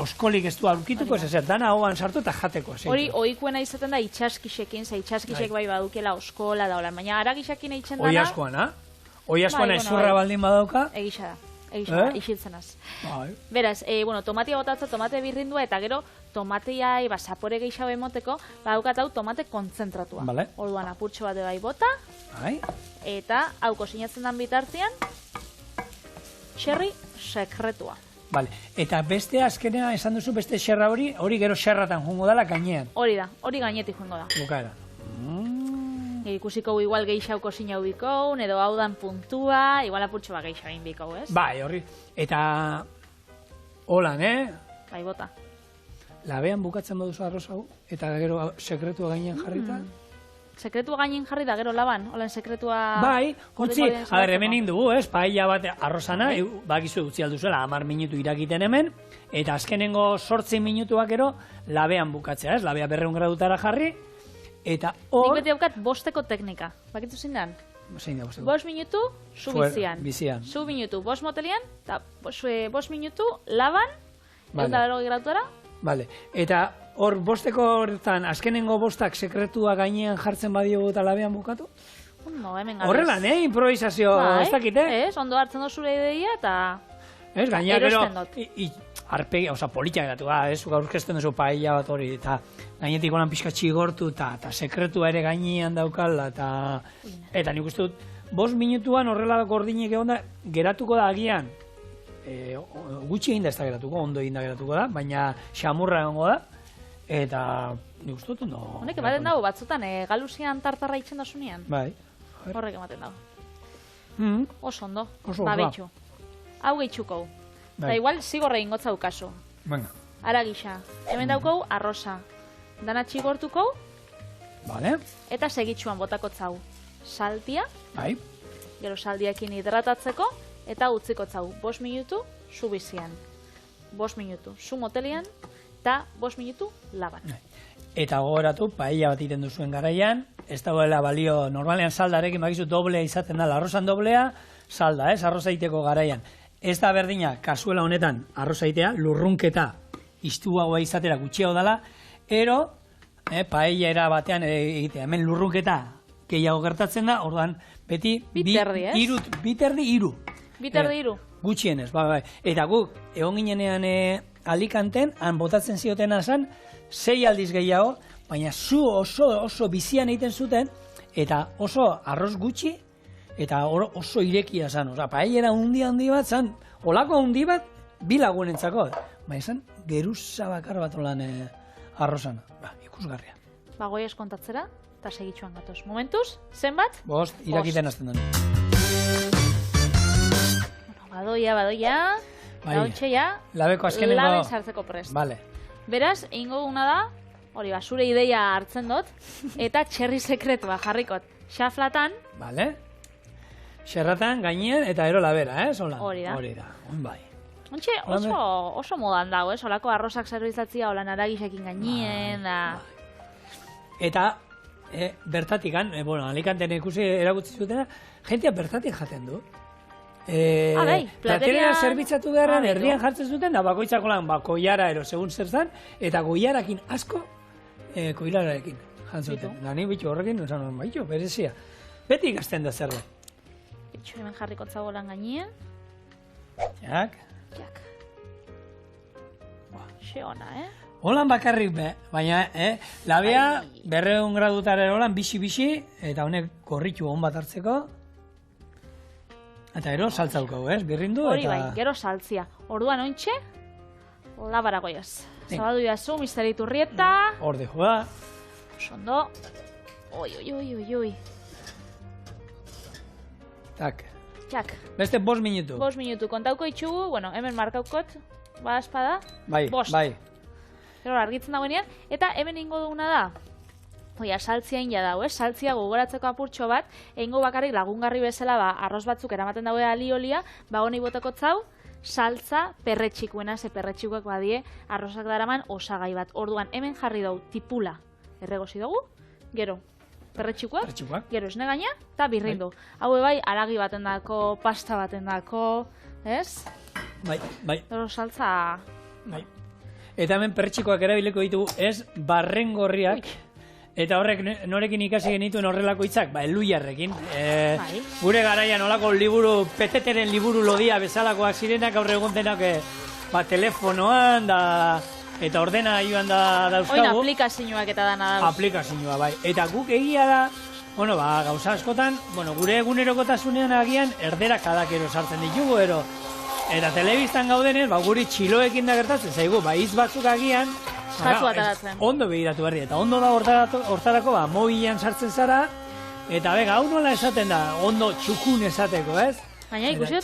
oskolik ez du aurkituko, ez ezer, dana hoan sartu eta jateko. Hori, oikuena izaten da itxaskisekin, ze itxaskisek bai badukela oskola da, baina aragisakin eitzen dana... Oi askoana, oi askoana ezurra baldin badauka... Egisa da. Isiltzenaz. Beraz, tomatia botatza, tomate birrindua, eta gero tomateai zapore gehiago emoteko, badaukat hau tomate kontzentratua. Orduan apurtxo bat bai bota, eta hau kosinatzen dan bitartean, xerri sekretua. Eta beste azkenea esan duzu beste xerra hori gero xerratan jungo dala gainean. Hori da, hori gainetik jungo da. Bukaera. Ikusiko igual gehiago kosina ubiko, edo hau dan puntua, igual apurtxo bat gehiago inbiko, ez? Bai, horri. Eta holan, Bai, bota. Labean bukatzen baduzu arroz hau, eta gero sekretua gainean jarrita? Sekretua gainen jarri da gero laban, holan sekretua... Bai, utzi, hemen indugu, ez? Paella bat arrozana, bakizu utzi alduzuela, 10 minutu irakiten hemen, eta azkenengo 8 minutuak gero labean bukatzea, ez? Labea 200 gradutara jarri, eta hor... Nik beti daukat bosteko teknika. Bakitzu zindan? Zein da bosteko? 5 minutu, zu bizian. 5 minutu, 5 motelian, eta 5 minutu laban, 180 gradutara. Vale. Eta hor bosteko horretan, azkenengo bostak sekretua gainean jartzen badiogu eta labean bukatu? No, hemen gabez. Horrelan, improvisazio, ez dakit, Ez, ondo hartzen dut zure ideia eta... Ez, gaina gero... Arpegi, oza, politia geratu, ez, gaurkezten duzu paella bat hori, eta gainetik holan pixka txigortu, eta sekretua ere gainean daukala, eta nik uste dut, 5 minutuan horrela gordinek egon da, geratuko da agian, gutxi egin da ez da geratuko, ondo egin da geratuko da, baina xamurra egongo da, eta nik uste dut ondo... Honek ematen dago, batzutan, galuzian tartarra itxen dasunean. Bai. Horrek ematen dago. Oso ondo, babetxu. Hau gehitxuko. Eta igual zigorre ingotza ukaso. Bueno. Ara gisa. Hemen daukou arroza. Dana txigortuko. Vale. Eta segitxuan botako zau. Saltia. Bai. Gero saldiakin hidratatzeko. Eta utziko zau. 5 minutu, zu bizian. 5 minutu, zu motelian. Eta 5 minutu laban. Eta gogoratu, paella bat iten duzuen garaian, ez dagoela balio, normalean saldarekin bakizu doblea izaten da, arrozan doblea, salda, arroza iteko garaian. Ez da berdina, kasuela honetan, arroza itea, lurrunketa, iztuagoa izatera gutxiago dela, ero, paella era batean egitea, hemen lurrunketa gehiago gertatzen da, orduan, beti, biterdi, iru. Biterdi iru. Gutxienez, bai. Eta guk, egon ginenean Alicanten, han botatzen ziotena zen, 6 aldiz gehiago, baina zu oso bizian egiten zuten, eta oso arroz gutxi, eta oso irekia zen. Osa, paellera handi bat zen, olako handi bat, 2 lagunentzako. Baina zen, geruza bakar bat olan arrozan. Ikusgarria. Goi eskontatzera, eta segitxuan gatoz. Momentuz, zenbat? 5, irakiten azten duen. Badoia. Launtxe ja, labeko azkenengo... laben sartzeko prest. Vale. Beraz, egingo duguna da, hori zure ideia hartzen dut, eta txerri sekretua jarrikot. Xaflatan. Vale. Xerratan, gainean, eta ero labera, Hori da. Bai. Ontxe, oso modan dago, olako arrozak zerbitzatzia, hola naragisekin gainien, da... Eta, bertatikan, Alicanten ikusi erakutsi zutena, jentia bertatik jaten du. Platerera zerbitzatu beharran erdian jartzen zuten, da bakoitzako lan, koiara ero, segun zer zan, eta koiarakin asko, koilararekin jantzuten. Da ni bitxo horrekin, esan bitxo, berezia. Beti ikasten da zerre. Bitxo hemen jarriko tzago lan gainean. Jak. Xe ona, Holan bakarrik baina, labea 200 gradutara holan bixi, eta honek korritu hon bat hartzeko. Eta gero saltza dukagu, birrindu eta... Hori bai, gero saltzia. Orduan ointxe, labara goiaz. Zabadu jazu, misteritu rieta. Horde joa. Sondo. Oi. Tak. Jak. Beste 5 minutu. 5 minutu. Kontauko itxugu, hemen markaukot, bada espada. Bai. Gero argitzen dagoenean, eta hemen ingo duguna da. Oia, saltzia inja dago, saltzia gogoratzeko apurtxo bat, egingo bakarrik lagungarri bezala, arroz batzuk eramaten dago aliolia, honi botako zau, saltza perretxikuena, ze perretxikuak badie, arrozak daraman osagai bat. Orduan, hemen jarri dugu tipula erregozi dugu, gero perretxikuak, gero esne gaina, eta birrindu. Hau bai, aragi baten dako, pasta baten dako, ez? Bai. Gero saltza... Bai. Eta hemen perretxikoak erabiliko ditugu, ez barrengorriak. Eta horrek norekin ikasi genituen horrelako hitzak, Eluiarrekin. Gure garaian olako liburu, peteteren liburu lodia bezalakoak zirenak aurre egon denak telefonoan eta ordena joan da dauzkagu. Oin aplikazioak eta dana dauz. Aplikazioa, bai. Eta guk egia da, gauza askotan, gure egunerokotasunean agian erderak adakero sartzen ditugu, eta telebistan gaudenez, guri txiloekin da gertatzen zaigu, hitz batzuk agian, ondo begiratu berri, eta ondo da hortarako, mobilan sartzen zara, eta hau nola esaten da, ondo txukun esateko, ez? Baina ikusiot,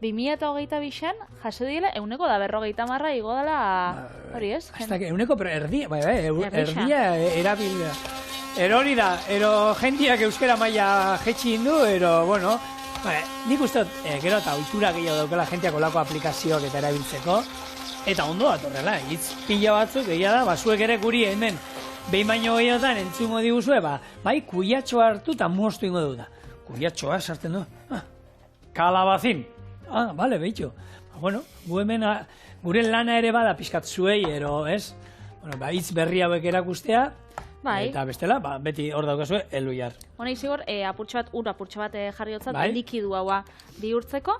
2022an, jaso diela, 150 igo dela, hori ez? Hasta que 100, pero erdia erabilia. Hori da, jendiak euskera maila jetxi indu, nik uste, gero eta ohitura gehiago daukela jendeak olako aplikazioak eta erabiltzeko, eta ondo bat horrela, hitz pila batzuk, egia da, zuek ere guri hemen, behin baino gehiotan entzungo diguzue, kuiatxoa hartu eta moztu ingo dut da. Kuiatxoa sartzen du, kalabazin. Bale, behitxo. Gu hemen, gure lana ere bada pixkat zuei, ez? Hitz berri hauek erakustea, eta bestela, beti hor daukazue, Eluiar. Honek zigor, apurtxo bat jarri hotzat, likidu haua bihurtzeko.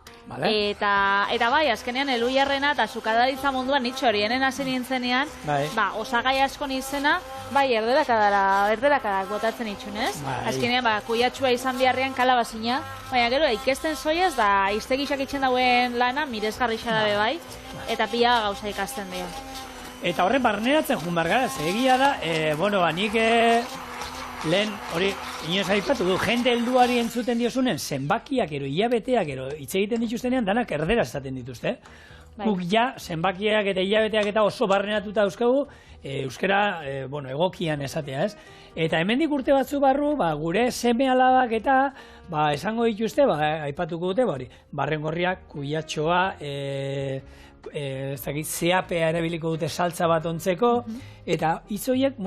Eta bai, azkenean Eluiarrena eta sukadaritza munduan nitxo hori, enen hasi nintzenean, osagai asko nintzena, erderakadak botatzen itxunez. Azkenean, kuiatxua izan biharrean kalabazina, baina gero, ikesten zoiaz, da iztegixak itxen dauen lana, miresgarrixa dabe bai, eta pila gauza ikasten dira. Eta horren barneratzen jun bargara, egia da, nik lehen hori inoz aipatu du, jende helduari entzuten diozunen, zenbakiak hilabeteak hitz egiten dituztenean, danak erderaz esaten dituzte. Guk ja, zenbakiak eta hilabeteak eta oso barrenatuta dauzkagu, euskara, egokian esatea, ez? Eta hemendik urte batzu barru, gure seme alabak eta, esango dituzte, aipatuko dute, barrengorriak, kuiatxoa, zeapea erabiliko dute saltza bat ontzeko, eta hitzoiek,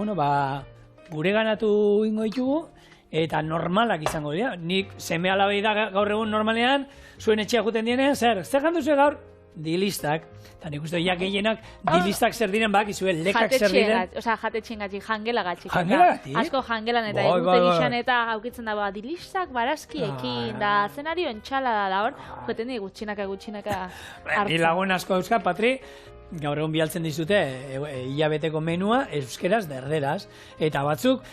gure ganatu ingo ditugu, eta normalak izango dira. Nik seme alabei da gaur egun normalean, zuen etxea juten dienean, zer ganduzu gaur? Dilistak. Eta nik uste gehienak dilistak zer diren bakizue, lekak zer diren. Osa, jatetxen gatxik, jangela gatxik. Jangela gatxik? Asko jangelan eta egute gixan eta haukitzen da, dilistak barazkiekin, da zenari ontxala da hor, joeten di gutxinaka hartzen. Ni lagun asko euskal, Patri, gaur egun bialtzen dizute, hilabeteko menua, euskeraz, derderaz, eta batzuk,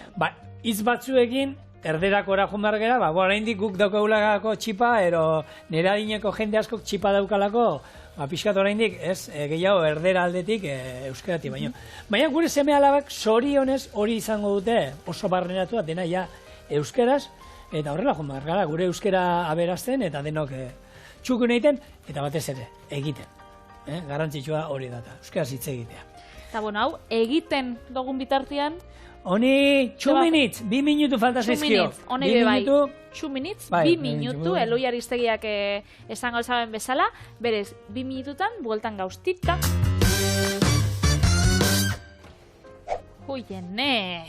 hitz batzuekin, erderakora joan behar gara, oraindik guk daukagulako txipa, ero nire adineko jende asko txipa daukalako, pixkat oraindik, ez, gehiago erdera aldetik euskeratik baino. Baina gure seme alabak zorionez hori izango dute, oso barrenatu dena ja euskeraz, eta horrela joan behar gara, gure euskera aberazten, eta denok txukun egiten, eta batez ere, egiten. Garrantzitsua hori data, euskeraz hitz egitea. Eta hau, egiten dugun bitartean, honi, 2 minutes, 2 minutu falta zaizkio. 2 minutes, 2 minutu, Eloi Aristegiak esango zaben bezala, berez, 2 minututan, bueltan gauztita. Huiene.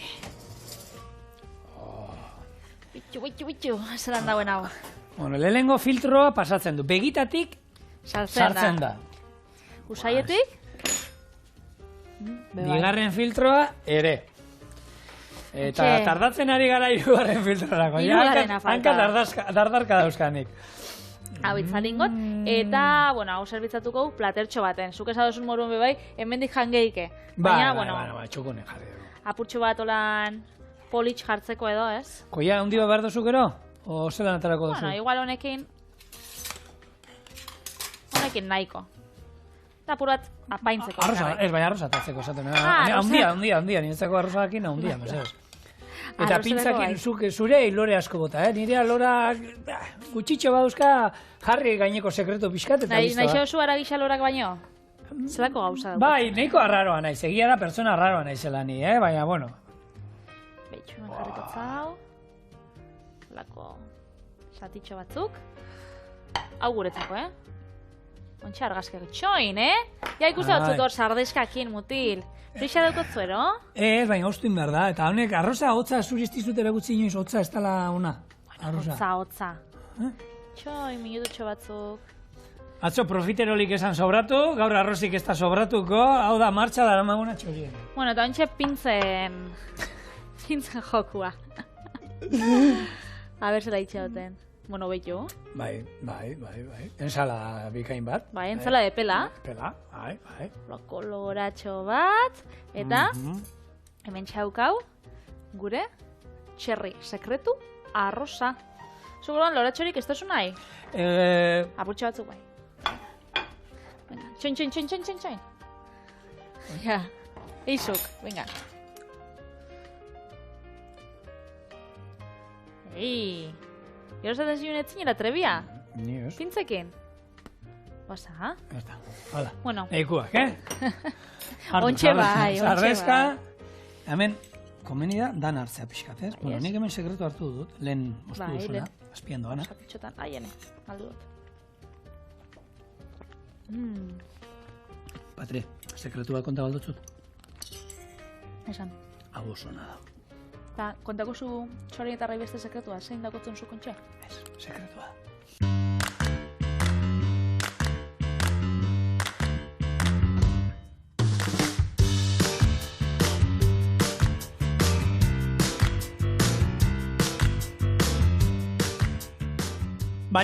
Bitxu, zelan dauen hau. Lehenengo filtroa pasatzen du, begitatik sartzen da. Usaietik? Bigarren filtroa ere. Eta tardatzen ari gara hirugarren filtrorako. Hanka dardarka dauzkanik. Hau itzalingot, eta, hau zerbitzatuko platertxo baten. Zuk esadozun moruen bebai, hemendik jangeike. Baina, txukune jarri dugu. Apurtxo bat olan politx jartzeko edo, ez? Koia, hundi bat behar duzuk ero? O zelan atarako duzu? Igual honekin nahiko. Eta apur bat apaintzeko. Ez, baina arroza atatzeko, esaten. Handia, niretzako arrozakin handia, mesez. Eta pintzakin zure lore asko bota, nire lora gutxitxo baduzka jarri gaineko sekretu pixkat eta listo. Naixo oso aragisa lorak baino? Zelako gauza dago? Bai, nahiko arraroa naiz, egia da pertsona arraroa naizela ni, baina, bueno. Beitxu, jarrikotzau. Lako satitxo batzuk. Hau guretzako, Ontxe argazkiak txoin, Ja ikuste batzut hor sardeskakin, mutil. Frixa daukotzu, ero? Ez, baina hoztuin behar da. Eta honek, arroza hotza suristizut erakutzi inoiz, hotza ez dala ona. Hotza. Txoin, minututxo batzuk. Atzo, profiterolik esan sobratu, gaur arrozik ez da sobratuko, hau da martxa dara maguna txorien. Bueno, eta ontxe pintzen jokua. A ber, zela itxauten. Bueno, behitu. Bai. Ensala bikain bat. Bai, ensala de pela. Pela, bai. Koloratxo bat. Eta, hemen txaukau, gure, txerri sekretu, arroza. Zuguruan, loratxorik ez tozu nahi? Apurtxo batzuk bai. Txoin. Ja, eizuk, venga. Gero zaten ziren etzinera trebia? Ni ez. Pintzekin? Basa? Ez da. Hala. Bueno. Eikuak, Ontxe bai. Sardezka. Hemen, komeni da, dan hartzea pixkat, ez? Bueno, nik hemen sekretu hartu dut, lehen moztu duzuna, azpian doana. Satitxotan, aiene, aldu dut. Patri, sekretu bat konta baldutzut? Esan. Hau oso nada. Eta, kontako zu txorin eta beste sekretua, zein dakotzen zu kontxe? Ez, sekretua.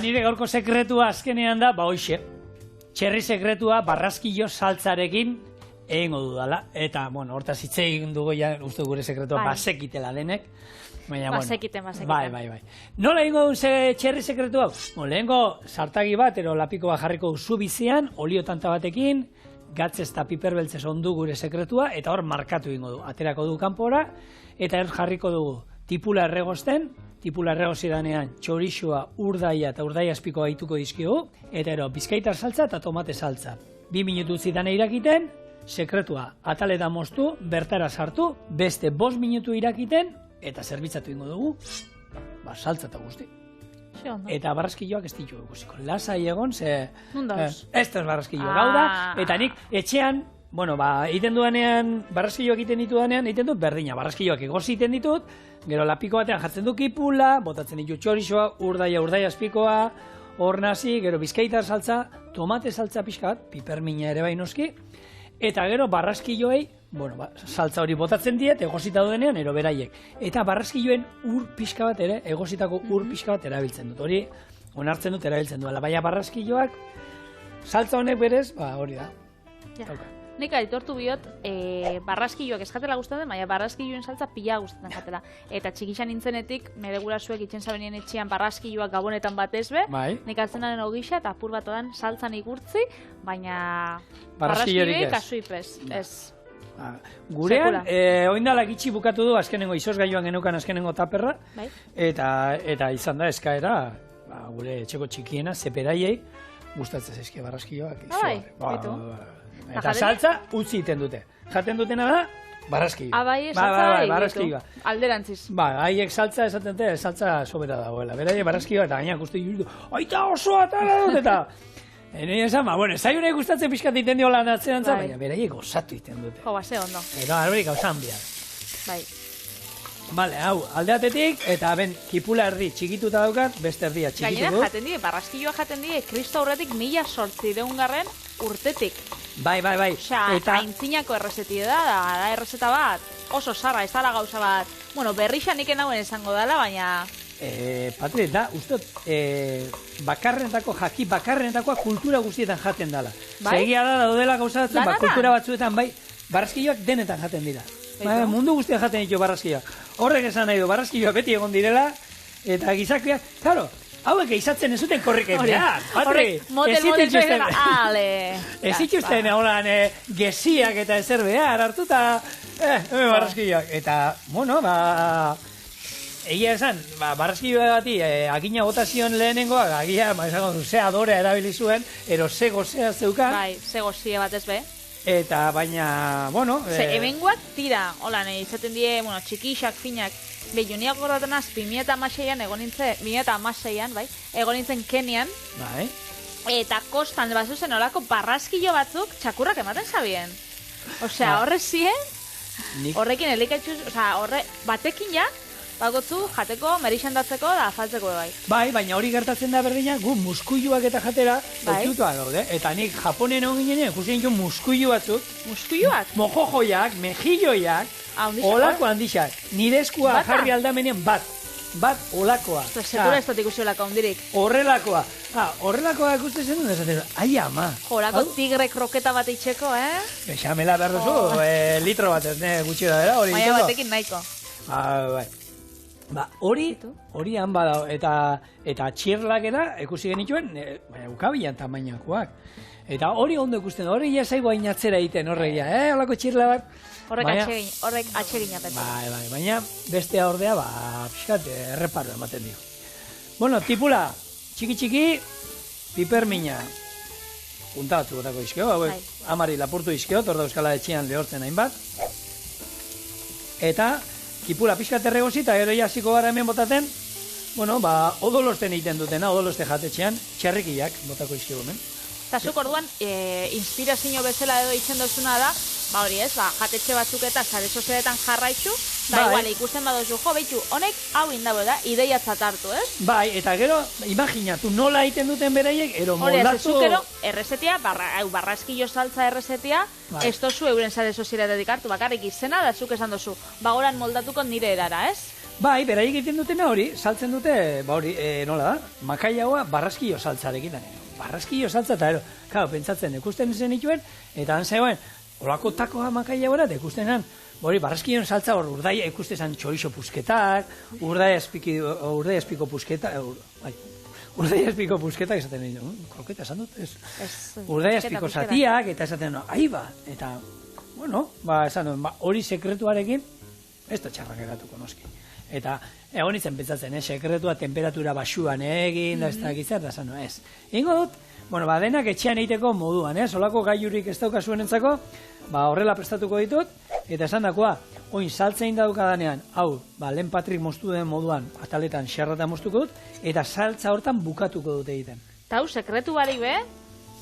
Nire gaurko sekretua azkenean da, hoxe. Txerri sekretua barraskillo saltzarekin egingo dudala. Eta, hortaz hitz egin dugu ja, uste gure sekretua basekitela denek. Basekiten. Bai. Nola egingo duen txerri sekretua? Lehenko sartagi bat, ero lapiko bat jarriko zu bizian, olio tanta batekin, gatzez eta piperbeltzez ondu gure sekretua, eta hor markatu egingo du. Aterako du kanpora, eta hor jarriko dugu tipula erregosten, tipula erregozidanean txorixua, urdaia eta urdaia azpiko gaituko dizkigu, eta bizkaitar saltza eta tomate saltza. 2 minutu zidan irakiten, sekretua ataleta moztu, bertara sartu, beste 5 minutu irakiten, eta zerbitzatu ingo dugu, saltza eta guzti. Eta barraskilloak ez ditu eguziko. Lasai egon, ze... Nundauz? Ez da barraskillo gau da, eta nik etxean, egiten duanean, barraskilloak egiten ditudanean, egiten dut berdina, barraskilloak egozi egiten ditut, gero lapiko batean jartzen du kipula, botatzen ditu txorizoa, urdaia azpikoa, hor nazi, gero bizkaitar saltza, tomate saltza pixka bat, pipermina ere bai noski, eta gero barraskilloei, saltza hori botatzen diet, egozita duenean, ero beraiek. Eta barraskilloen ur pixka bat ere, egozitako ur pixka bat erabiltzen dut. Hori, onartzen dut erabiltzen duela. Baina barraskilloak, saltza honek berez, hori da. Nik aitortu biot, barraskilloak eskatela gustatzen, baina barraskilloen saltza pila gustatzen jatela. Eta txikixan nintzenetik, nire gurasuek itxen zabenien etxean barraskilloak gabonetan batez be, nik altzenaren ogisa eta apur bat odan saltzan igurtzi, baina barraskilloek kasu ipez, ez. Gurean, oindala gitxi bukatu du azkenengo izozgailuan genukan azkenengo taperra, eta izan da eskaera, gure etxeko txikiena, zeperaiei, gustatzen zaizkie barraskilloak. Eta saltza utzi iten dute. Jaten dutena da, barraskillo. Bai, saltza barraskilloa. Alderantziz. Haiek saltza esaten dute, saltza sobera dagoela. Beraie barraskilloa eta gainak uste juridu, aita osoa eta dut eta... Nire esan, zaiunek gustatzen pixkat iten diola natzerantza, baina beraie gozatu iten dute. Jo, ze ondo. Eta arberik gauzan bihar. Bai. Bale, hau, aldeatetik, eta ben, kipula erdi txikituta daukat, beste erdia txikitu dut. Gainera jaten die, barraskilloa jaten die, Kristo aurretik 1800 urtetik. Bai. Osea, aintzinako errezeti da errezeta bat, oso sarra, ez dala gauza bat. Bueno, berrixan iken hauen esango dela, baina... Patri, da, ustot, bakarrenetakoa kultura guztietan jaten dela. Segia da, daudela gauza batzuk, kultura batzuetan, bai, barraskilloak denetan jaten dira. Mundu guztiak jaten ditu barraskilloak. Horrek esan nahi du, barraskilloak beti egon direla, eta gizakiak, claro, hauek eizatzen ez zuten korriken behar. Patri, ez ituzten holan geziak eta ezer behar hartuta, barraskilloak. Eta, egia esan, barraskilloa bati, agina botazion lehenengoak, agia, ze adorea erabili zuen, ero ze gozea zeukan. Bai, ze gozia batez be. Eta, baina, hemengoak tira, holan, izaten die, txikixak, finak, joniak gordaten az, 2006an, egon nintzen Kenian, eta kostan bazuzen olako barraskillo batzuk txakurrak ematen zabien. Osea, horre zien, horrekin elikatxuz, horre batekin ja, bakotzu jateko, merixendatzeko da afaltzeko bai. Bai, baina hori gertatzen da berdina, gu muskuiluak eta jatera oitutuak daude. Eta nik Japonen hon ginen, ikusi nintzen muskuilu batzuk. Muskuiluak? Mojojoiak, mejilloiak, olako handixak. Nire eskua jarri aldamenean bat olakoa. Setura ez dut ikusi olako handirik. Horrelakoa. Horrelakoa ikusten zen dut esaten, ai ama. Horako tigre kroketa bat itxeko, Bexamela behar duzu, litro bat ez, gutxi da dela, hori diteko. Baina batekin nahiko. Bai. Hori han badao, eta txirlakera ikusi genituen, ukabilan tamainakoak. Eta hori ondo ikusten, hori ja zaigu ainatzera egiten horregia, holako txirla bat. Horrek atsegina petu. Bai, baina bestea ordea, pixkat, erreparo ematen dio. Bueno, tipula, txiki, pipermina, puntatu gotako izkeo, amari lapurtu izkeo, torda euskala etxean lehortzen hainbat. Eta... Kipula pixkat erregozi eta gero jasiko gara hemen botaten, odolosten egiten dutena, odoloste jatetxean, txerrikiak botako izkigu hemen. Eta zuk orduan, inspirazio bezala edo itzen dozuna da, hori ez, jatetxe batzuk eta sare sozialetan jarraitzu, da igual, ikusten badozu, behitu, honek hau indago da, ideiatzat hartu, ez? Bai, eta gero, imaginatu, nola egiten duten beraiek, ero moldatu... Hori, ez, errezetia, barraskillo saltza errezetia, ez dozu euren sare sozialetetik hartu, bakarrik izena, da zuk esan dozu, bagoran moldatuko nire erara, ez? Bai, beraiek egiten dutena hori, saltzen dute, nola da, makaiagoa barraskillo saltzarekin da. Barraskillo saltza eta pentsatzen, ikusten zen ituen, eta han zegoen, olako takoa makaia gora, eta ikusten zen, barraskillon saltza hor urdaia ikusten zen txorixo pusketak, urdaia espiko pusketak, urdaia espiko pusketak, esaten egin, kroketa esan dut, urdaia espiko zatiak, eta esaten, aiba, eta, esan dut, hori sekretuarekin, ez da txarrak egatuko noski. Eta egonitzen pentsatzen, sekretua temperatura basuan egin, da ez da gizar, da zano, ez. Ingo dut, Bueno, denak etxean egiteko moduan, solako gaiurik ez daukazuen entzako, horrela prestatuko ditut, eta esan dakoa, oin saltzein daukadanean, hau, lehen Patrik moztu den moduan, ataletan xerrata moztuko dut, eta saltza hortan bukatuko dut egiten. Eta hau, sekretu barik be,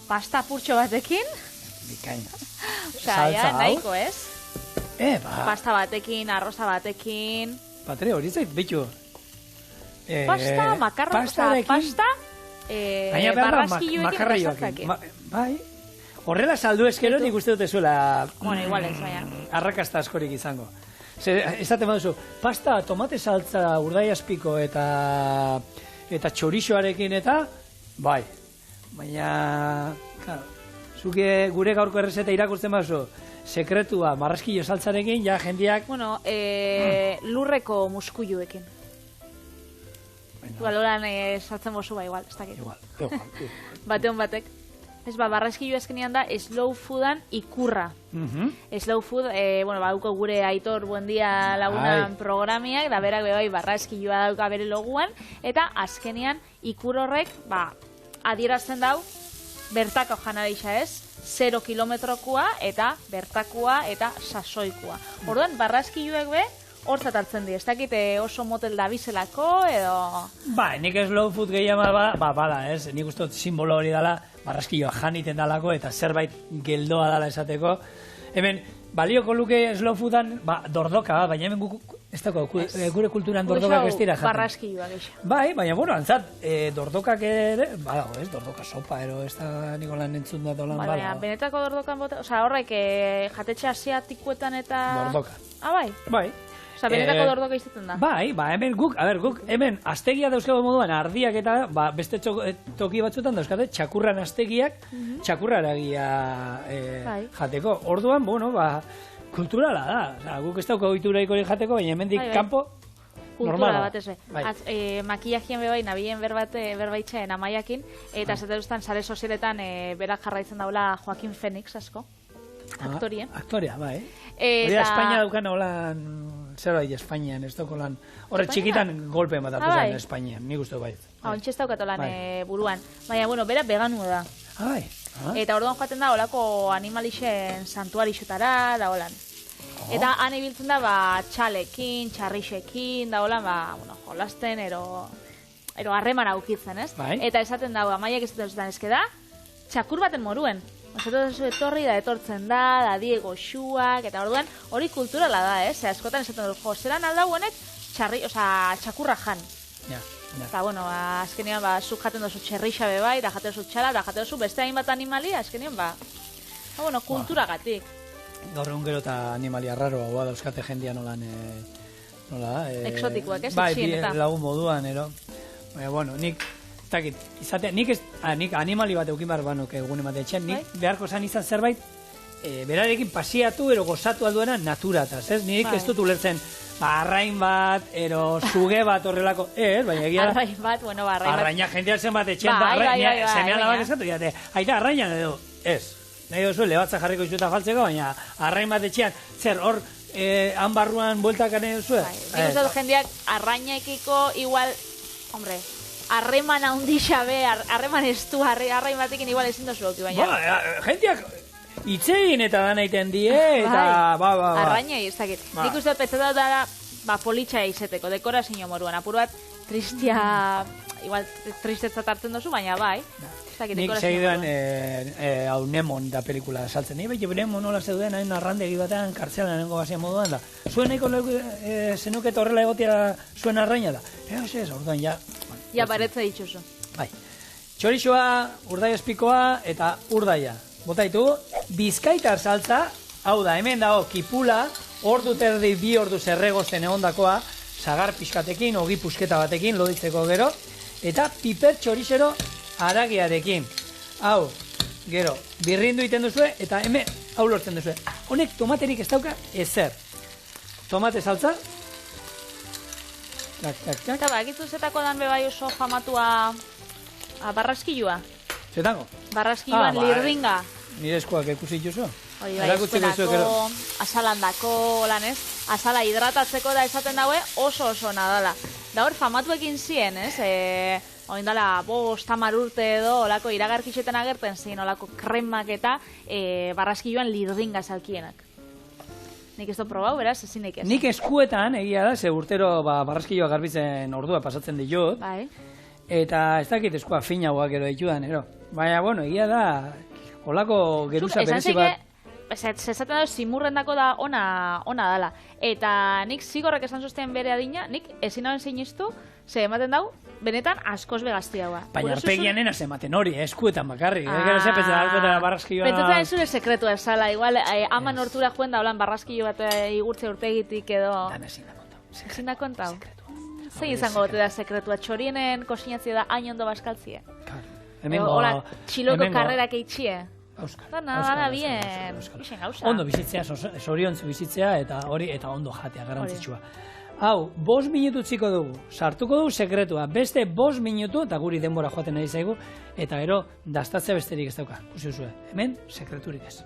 pasta purtxo batekin. Bikaina. Osea, nahiko ez? Pasta batekin, arroza batekin. Patri, hori zait, bitu. Pasta, makarra, pasta, barraskilloekin eta saltzakin. Bai, horrela saldu eskero nik uste dute zuela igual ez, baina. Arrakasta askorik izango. Ezaten baduzu, pasta, tomate saltza, urdaiazpiko eta txorixoarekin eta, bai. Baina, zuke gure gaurko errezeta irakurtzen baduzu, sekretua marraskillo saltzarekin, ja jendiak... Bueno, lurreko muskuiluekin. Igual horan saltzen bozu igual, ez dakit. Igual. Bateon batek. Ez barraskillo azkenean da slow foodan ikurra. Slow food, dauko gure Aitor Buendia lagunan programiak, da berak bebai barraskilloa dauka bere loguan, eta azkenean ikur horrek, adierazten dau, bertako janarixa ez, 0 kilometrokoa eta bertakoa eta sasoikoa. Orduan, barraskilloek be, hortzat hartzen di, ez dakit oso motel da bizelako, edo... Nik slow food gehiago bada, ez? Nik uste simbolo hori dela, barraskilloa janiten dalako, eta zerbait geldoa dala esateko. Hemen, balioko luke slow foodan, dordoka, baina hemen ez dago, gure kulturan dordokak ez dira jaten. Barraskilloa geixo. Baina, antzat, dordokak ere, badago, ez? Dordoka sopa, ero, ez da nikolan entzun da dolan badago. Baina, benetako dordokan bota, oza, horrek, jatetxe asiatikuetan eta... Dordoka. Bai? Bai. Osa, benetako dordoka izaten da. Bai, hemen guk, hemen astegia dauzkago moduan, ardiak eta beste toki batzuetan dauzkate, txakurran astegiak, txakurraragia jateko. Orduan, kulturala da. Guk ez dauko oituraiko hori jateko, baina hemendik kanpo, normala. Kultura bat ez. Makiajian bebai, nabien berbaitxeen amaiakin, eta zateruztan sare sozialetan berak jarraitzen daula Joaquin Phoenix asko. Aktorien. Aktoria, bai. Hori da, Espainia daukan holan, zer bai, Espainian, ez dauko lan. Horre txikitan golpen bat hartu zen Espainian, nik uste bait. Ontsi ez daukat holan buruan. Baina, bera veganua da. Eta orduan joaten da, holako animalixen santuarixotara, da holan. Eta han ibiltzen da, txalekin, txarrixekin, da holan, jolasten, ero harreman aukitzen, ez? Eta esaten da, amaiak ez dut ezke da, txakur baten moruen. Osatzen etorri da etortzen da Diego Xuak, eta orduan hori kulturala da, askotan esaten dut, zeran aldau honek txakurra jan. Eta, azkenean, zuk jaten dozu txerrixa bebai, da jaten dozu txala, da jaten dozu beste hainbat animali, azkenean, kulturagatik. Gaur egun gero eta animalia raro, hau dauzkate jendia nolan, exotikoak, ez? Bai, lagun moduan, ero. Nik... Nik animali bat eukin behar banuk egun emateetxean, nik beharko zan izan zerbait berarekin pasiatu ero gozatu alduena naturataz, ez? Nik ez dut ulertzen arrain bat, ero suge bat horrelako, baina egia da... Arrain bat, arrain bat... Arraina jendean zen bat etxean da, zemean labak eskatu, aita arrainan edo, ez. Nahi dozu, lebatza jarriko izueta faltzeko, baina arrain bat etxean, zer hor, han barruan bueltak ane duzu? Nik uste du jendeak arrainekiko igual, hombre... Harreman haundi xabe, harreman estu, harrein batekin igual ezin dozu oki, baina... Jenteak itzegin eta da nahiten die, eta... Arrainei, ez dakit. Nik uste petzatu da, politxa izeteko, dekorazio moruan, apur bat, tristia... Igual, tristetzat hartzen dozu, baina bai. Nik segiduan, hau Nemon da pelikula saltzen. Nik Nemon nola zeuden, hain arrandegi batean, kartzelan nengo bazien moduan da. Zuen nahiko zenuket horrela egotia zuen arraina da. Ez, orduan, ja... Ja, baretza ditxuzu. Bai. Txorixoa, urdaiazpikoa eta urdaia. Bota ditugu, bizkaitar saltza, hau da, hemen dago, kipula, ordu terdi, 2 ordu zerregosten egondakoa, sagar pixkatekin, ogi pusketa batekin, loditzeko gero, eta piper txorixero aragiarekin. Hau, gero, birrindu iten duzue, eta hemen, hau lortzen duzue. Honek tomaterik ez dauka, ezer. Tomate saltza, Eta egitu zetako dan bebai oso famatua barraskilua. Zetako? Barraskiluan lirdinga. Nire eskuak ikusi dituzu? Hori bai, eskuenako, asalandako, lan ez? Asala hidratatzeko da esaten daue oso nadala. Da hor famatuekin zien, ez? oindala 5-10 urte edo olako iragarkixetan agertzen zein olako kremak eta barraskiloan lirdinga salkienak. Nik ez dut probau, beraz, ezin nik ez. Nik eskuetan, egia da, ze urtero barraskiloa garbitzen ordua pasatzen ditut. Bai. Eta ez dakit eskua finagoak edo ditudan, ero. Baina, bueno, egia da, olako geruza berezi bat. Zezaten da, simurrendako da ona dala. Eta nik zigorrak esan zuzten bere adina, nik ezin hauen sinistu, ze ematen dau, benetan askoz begazti haua. Baina arpegian enaz ematen hori, eskuetan bakarrik. Gero ze pentsatzen barraskioa... Pentsatzen zure sekretua esala, igual, aman hortura joen da, holan barraskio bat igurtze urtegitik edo... Dan ezin da kontau. Ezin da kontau? Zein izango bote da sekretua, txorienen kosinazio da hain ondo baskaltzie? Hola, txiloko karrerak eitxie? Dana bien, isen gauza. Ondo bizitzea, zoriontzu bizitzea, eta hori, eta ondo jatea, garantzitsua. Hau, 5 minutu txiko dugu, sartuko dugu sekretua, beste 5 minutu, eta guri denbora joaten nahi zaigu, eta gero, dastatzea besterik ez dauka. Kusi duzue, hemen, sekreturik ez.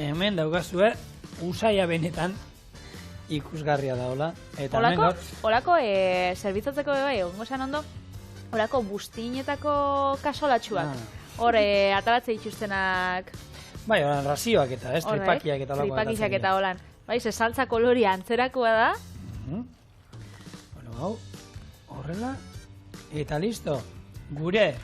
Hemen daukazue, usaia benetan ikusgarria da, hola. Olako, zerbitzatzeko bai, ongo zen ondo, olako bustinetako kasolatxuak. Hor, ataratze dituztenak... Bai, holan razioak eta, ez? Tripakiak eta olako. Tripakiak eta holan. Bai, ze saltza koloria antzerakoa da. Bueno, hau, horrela, eta listo. Gure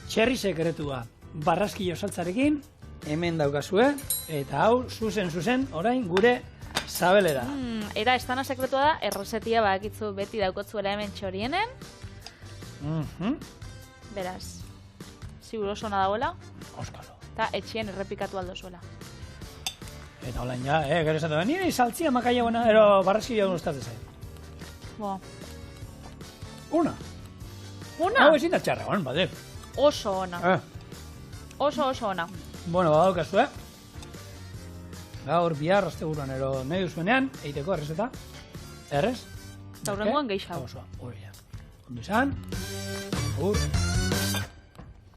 txerri sekretua barraskilo saltzarekin, hemen daukazue, eta hau, zuzen, orain, gure zabelera. Eta estana sekretua da, erresetia bakitzu beti daukotzuela hemen txorienen. Beraz, zigur oso ona dagoela. Oskalo. Eta etxien errepikatu aldo zuela. Eta holan ja, gero esatu, nire saltzia makaia buena, ero barraskilo egun ustaz dezain. Una. Hau ezin da txarra, bade. Oso ona. Oso ona. Bueno, badaukazue. Gaur bihar asteburuan ero nahi duzuenean, eiteko errezeta. Errez? Eta hurrengoan gehiago. Oso, hori ja. Ondo izan. Agur.